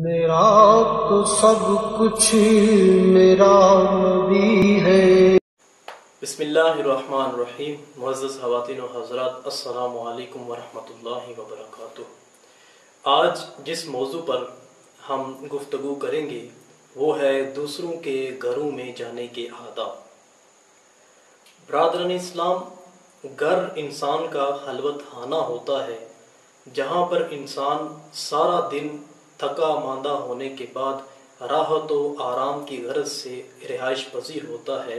میرا تو سب کچھ میرا نبی ہے۔ بسم اللہ الرحمن الرحیم۔ معزز خواتین و حضرات، السلام علیکم ورحمۃ اللہ وبرکاتہ۔ آج جس موضوع پر ہم گفتگو کریں گے وہ ہے دوسروں کے گھروں میں جانے کے آداب۔ برادران اسلام، گھر انسان کا خلوت خانہ ہوتا ہے جہاں پر انسان سارا دن تھکا ماندہ ہونے کے بعد راحت و آرام کی غرض سے رہائش پذیر ہوتا ہے۔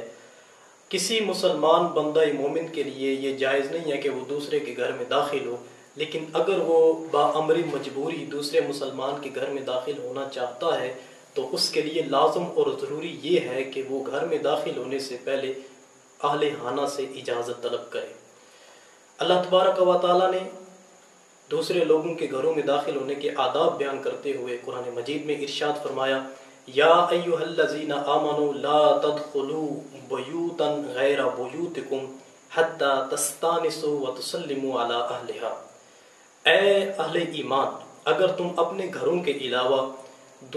کسی مسلمان بندہ مومن کے لیے یہ جائز نہیں ہے کہ وہ دوسرے کے گھر میں داخل ہو، لیکن اگر وہ بامری مجبوری دوسرے مسلمان کے گھر میں داخل ہونا چاہتا ہے تو اس کے لیے لازم اور ضروری یہ ہے کہ وہ گھر میں داخل ہونے سے پہلے اہل خانہ سے اجازت طلب کرے۔ اللہ تبارک و تعالیٰ نے دوسرے لوگوں کے گھروں میں داخل ہونے کے آداب بیان کرتے ہوئے قرآن مجید میں ارشاد فرمایا، یا ایھا الذین آمنوا لا تدخلوا بیوتا غیر بیوتکم حتی تستأنسوا وتسلموا علی اہلہا۔ اے اہل ایمان، اگر تم اپنے گھروں کے علاوہ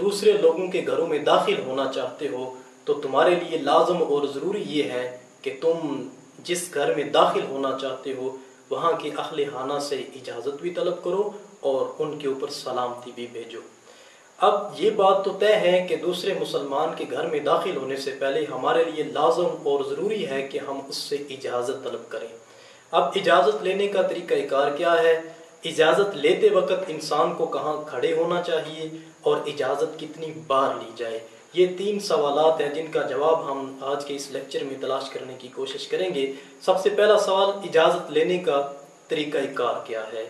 دوسرے لوگوں کے گھروں میں داخل ہونا چاہتے ہو تو تمہارے لیے لازم اور ضروری یہ ہے کہ تم جس گھر میں داخل ہونا چاہتے ہو وہاں کے اہل خانہ سے اجازت بھی طلب کرو اور ان کے اوپر سلامتی بھی بھیجو۔ اب یہ بات تو طے ہے کہ دوسرے مسلمان کے گھر میں داخل ہونے سے پہلے ہمارے لیے لازم اور ضروری ہے کہ ہم اس سے اجازت طلب کریں۔ اب اجازت لینے کا طریقہ کار کیا ہے؟ اجازت لیتے وقت انسان کو کہاں کھڑے ہونا چاہیے اور اجازت کتنی بار لی جائے، یہ 3 سوالات ہیں جن کا جواب ہم آج کے اس لیکچر میں تلاش کرنے کی کوشش کریں گے۔ سب سے پہلا سوال، اجازت لینے کا طریقہ کار کیا ہے؟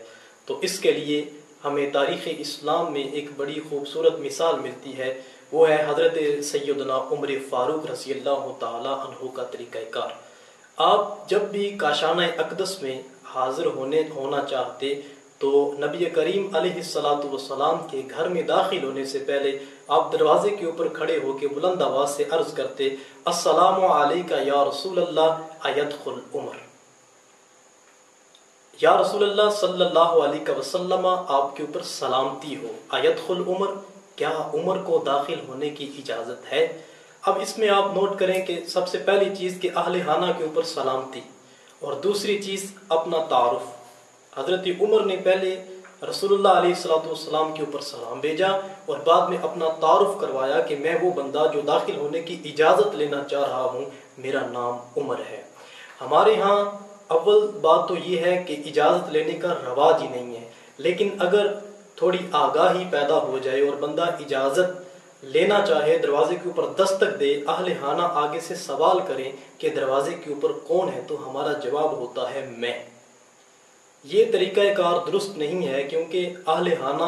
تو اس کے لیے ہمیں تاریخ اسلام میں ایک بڑی خوبصورت مثال ملتی ہے، وہ ہے حضرت سیدنا عمر فاروق رضی اللہ تعالی عنہ کا طریقہ کار۔ آپ جب بھی کاشانہ اقدس میں حاضر ہونا چاہتے تو نبی کریم علیہ السلام کے گھر میں داخل ہونے سے پہلے آپ دروازے کے اوپر کھڑے ہو کے بلند آواز سے عرض کرتے، السلام علیکہ یا رسول اللہ ایدخل عمر۔ یا رسول اللہ صلی اللہ علیہ وسلم، آپ کے اوپر سلامتی ہو، ایدخل عمر، کیا عمر کو داخل ہونے کی اجازت ہے؟ اب اس میں آپ نوٹ کریں کہ سب سے پہلی چیز کہ اہل خانہ کے اوپر سلامتی، اور دوسری چیز اپنا تعارف۔ حضرت عمر نے پہلے رسول اللہ علیہ السلام کے اوپر سلام بھیجا اور بعد میں اپنا تعارف کروایا کہ میں وہ بندہ جو داخل ہونے کی اجازت لینا چاہ رہا ہوں، میرا نام عمر ہے۔ ہمارے ہاں اول بات تو یہ ہے کہ اجازت لینے کا رواج ہی نہیں ہے، لیکن اگر تھوڑی آگاہی پیدا ہو جائے اور بندہ اجازت لینا چاہے، دروازے کے اوپر دستک دے، اہل خانہ آگے سے سوال کریں کہ دروازے کے اوپر کون ہے تو ہمارا جواب ہوتا ہے میں۔ یہ طریقہ کار درست نہیں ہے، کیونکہ اہل خانہ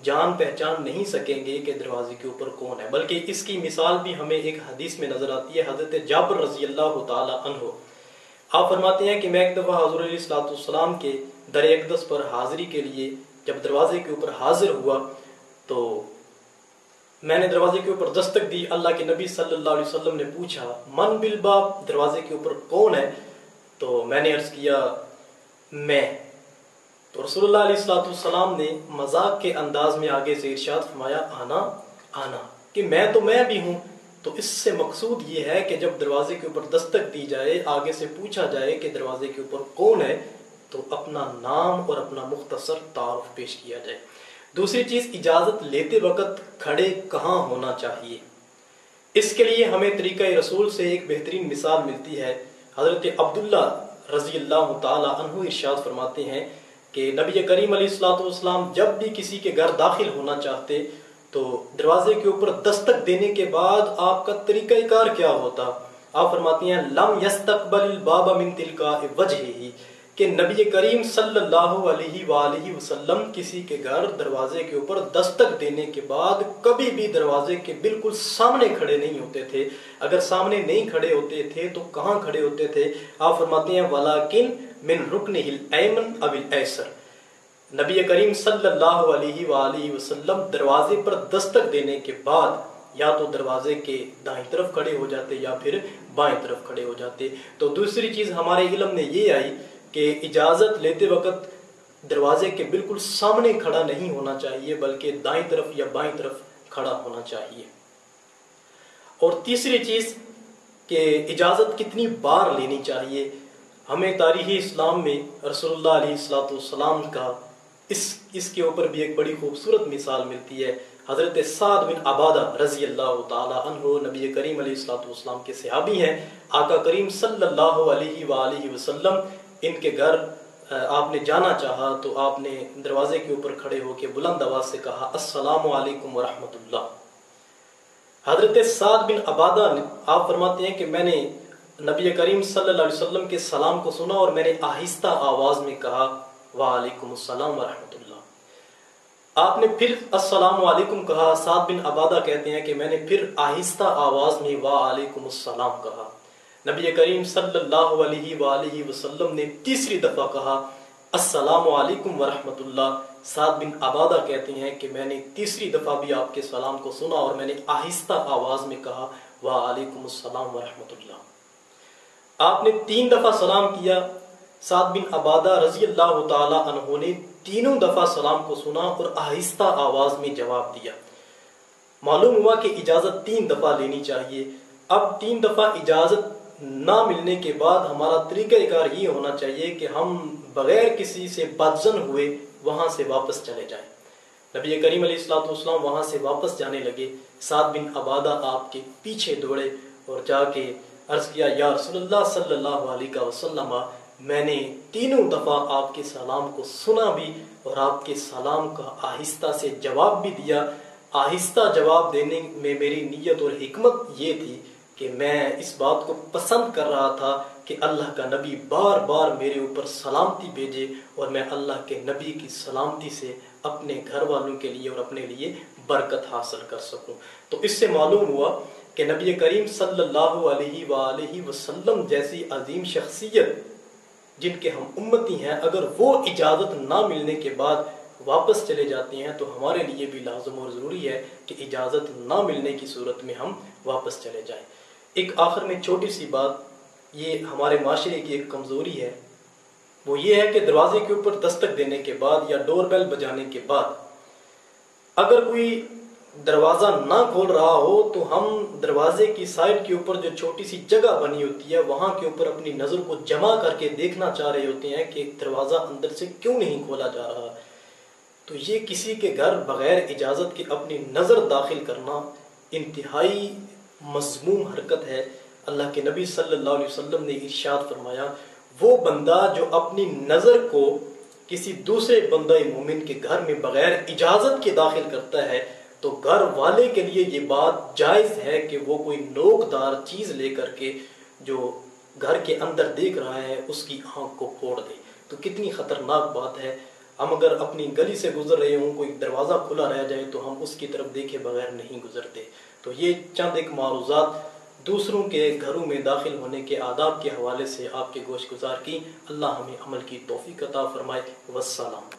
جان پہچان نہیں سکیں گے کہ دروازے کے اوپر کون ہے، بلکہ اس کی مثال بھی ہمیں ایک حدیث میں نظر آتی ہے۔ حضرت جابر رضی اللہ تعالی عنہ آپ فرماتے ہیں کہ میں ایک دفعہ حضور علیہ السلام کے در اقدس پر حاضری کے لیے جب دروازے کے اوپر حاضر ہوا تو میں نے دروازے کے اوپر دستک دی۔ اللہ کے نبی صلی اللہ علیہ وسلم نے پوچھا، من بالباب، دروازے کے اوپر کون ہے؟ تو میں نے عرض کیا، میں۔ تو رسول اللہ علیہ السلام نے مذاق کے انداز میں آگے سے ارشاد فرمایا، آنا آنا، کہ میں تو میں بھی ہوں۔ تو اس سے مقصود یہ ہے کہ جب دروازے کے اوپر دستک دی جائے، آگے سے پوچھا جائے کہ دروازے کے اوپر کون ہے، تو اپنا نام اور اپنا مختصر تعارف پیش کیا جائے۔ دوسری چیز، اجازت لیتے وقت کھڑے کہاں ہونا چاہیے؟ اس کے لیے ہمیں طریقہ رسول سے ایک بہترین مثال ملتی ہے۔ حضرت عبداللہ رضی اللہ تعالی عنہ ارشاد فرماتے ہیں کہ نبی کریم علیہ السلام جب بھی کسی کے گھر داخل ہونا چاہتے تو دروازے کے اوپر دستک دینے کے بعد آپ کا طریقہ کار کیا ہوتا؟ آپ فرماتی ہیں، لم یستقبل الباب من تلقاء وجہہ، کہ نبی کریم صلی اللہ علیہ وآلہ وسلم کسی کے گھر دروازے کے اوپر دستک دینے کے بعد کبھی بھی دروازے کے بالکل سامنے کھڑے نہیں ہوتے تھے۔ اگر سامنے نہیں کھڑے ہوتے تھے تو کہاں کھڑے ہوتے تھے؟ آپ فرماتے ہیں، ولیکن من رکنہ الایمن او الایسر، نبی کریم صلی اللہ علیہ وآلہ وسلم دروازے پر دستک دینے کے بعد یا تو دروازے کے دائیں طرف کھڑے ہو جاتے یا پھر بائیں طرف کھڑے ہو جاتے۔ تو دوسری چیز ہمارے علم میں یہ آئی کہ اجازت لیتے وقت دروازے کے بالکل سامنے کھڑا نہیں ہونا چاہیے بلکہ دائیں طرف یا بائیں طرف کھڑا ہونا چاہیے۔ اور تیسری چیز کہ اجازت کتنی بار لینی چاہیے۔ ہمیں تاریخ اسلام میں رسول اللہ علیہ السلام کا اس کے اوپر بھی ایک بڑی خوبصورت مثال ملتی ہے۔ حضرت سعد بن عبادہ رضی اللہ تعالی عنہ نبی کریم علیہ السلام کے صحابی ہیں۔ آقا کریم صلی اللہ علیہ وآلہ وسلم ان کے گھر آپ نے جانا چاہا تو آپ نے دروازے کے اوپر کھڑے ہو کے بلند آواز سے کہا السلام علیکم ورحمۃ اللہ۔ حضرت سعد بن عبادہ آپ فرماتے ہیں کہ میں نے نبی کریم صلی اللہ علیہ وسلم کے سلام کو سنا اور میں نے آہستہ آواز میں کہا وعلیکم السلام ورحمۃ اللہ۔ آپ نے پھر السلام علیکم کہا۔ سعد بن عبادہ کہتے ہیں کہ میں نے پھر آہستہ آواز میں وعلیکم السلام کہا۔ نبی کریم صلی اللہ علیہ وآلہ وسلم نے تیسری دفعہ کہا السلام علیکم ورحمۃ اللہ۔ سعد بن عبادہ کہتے ہیں کہ میں نے تیسری دفعہ بھی آپ کے سلام کو سنا اور میں نے آہستہ آواز میں کہا وعلیکم السلام ورحمۃ اللہ۔ آپ نے 3 دفعہ سلام کیا۔ سعد بن عبادہ رضی اللہ تعالی عنہ نے تینوں دفعہ سلام کو سنا اور آہستہ آواز میں جواب دیا۔ معلوم ہوا کہ اجازت 3 دفعہ لینی چاہیے۔ اب 3 دفعہ اجازت نہ ملنے کے بعد ہمارا طریقہ کار یہ ہونا چاہیے کہ ہم بغیر کسی سے بدظن ہوئے وہاں سے واپس چلے جائیں۔ نبی کریم علیہ السلام وہاں سے واپس جانے لگے۔ سعد بن عبادہ آپ کے پیچھے دوڑے اور جا کے عرض کیا یا رسول اللہ صلی اللہ علیہ وسلم میں نے 3 دفعہ آپ کے سلام کو سنا بھی اور آپ کے سلام کا آہستہ سے جواب بھی دیا۔ آہستہ جواب دینے میں میری نیت اور حکمت یہ تھی کہ میں اس بات کو پسند کر رہا تھا کہ اللہ کا نبی بار بار میرے اوپر سلامتی بھیجے اور میں اللہ کے نبی کی سلامتی سے اپنے گھر والوں کے لیے اور اپنے لیے برکت حاصل کر سکوں۔ تو اس سے معلوم ہوا کہ نبی کریم صلی اللہ علیہ وآلہ وسلم جیسی عظیم شخصیت جن کے ہم امتی ہیں اگر وہ اجازت نہ ملنے کے بعد واپس چلے جاتے ہیں تو ہمارے لیے بھی لازم اور ضروری ہے کہ اجازت نہ ملنے کی صورت میں ہم واپس چلے جائیں۔ ایک آخر میں چھوٹی سی بات، یہ ہمارے معاشرے کی ایک کمزوری ہے، وہ یہ ہے کہ دروازے کے اوپر دستک دینے کے بعد یا ڈور بیل بجانے کے بعد اگر کوئی دروازہ نہ کھول رہا ہو تو ہم دروازے کی سائڈ کے اوپر جو چھوٹی سی جگہ بنی ہوتی ہے وہاں کے اوپر اپنی نظر کو جمع کر کے دیکھنا چاہ رہے ہوتے ہیں کہ دروازہ اندر سے کیوں نہیں کھولا جا رہا۔ تو یہ کسی کے گھر بغیر اجازت کے اپنی نظر داخل کرنا انتہائی مذموم حرکت ہے۔ اللہ کے نبی صلی اللہ علیہ وسلم نے ارشاد فرمایا وہ بندہ جو اپنی نظر کو کسی دوسرے بندہ مومن کے گھر میں بغیر اجازت کے داخل کرتا ہے تو گھر والے کے لیے یہ بات جائز ہے کہ وہ کوئی نوکدار چیز لے کر کے جو گھر کے اندر دیکھ رہا ہے اس کی آنکھ کو پھوڑ دے۔ تو کتنی خطرناک بات ہے۔ ہم اگر اپنی گلی سے گزر رہے ہوں کوئی دروازہ کھلا رہ جائے تو ہم اس کی طرف دیکھے بغیر نہیں گزرتے۔ تو یہ چند ایک معروضات دوسروں کے گھروں میں داخل ہونے کے آداب کے حوالے سے آپ کے گوش گزار کی۔ اللہ ہمیں عمل کی توفیق عطا فرمائے۔ والسلام۔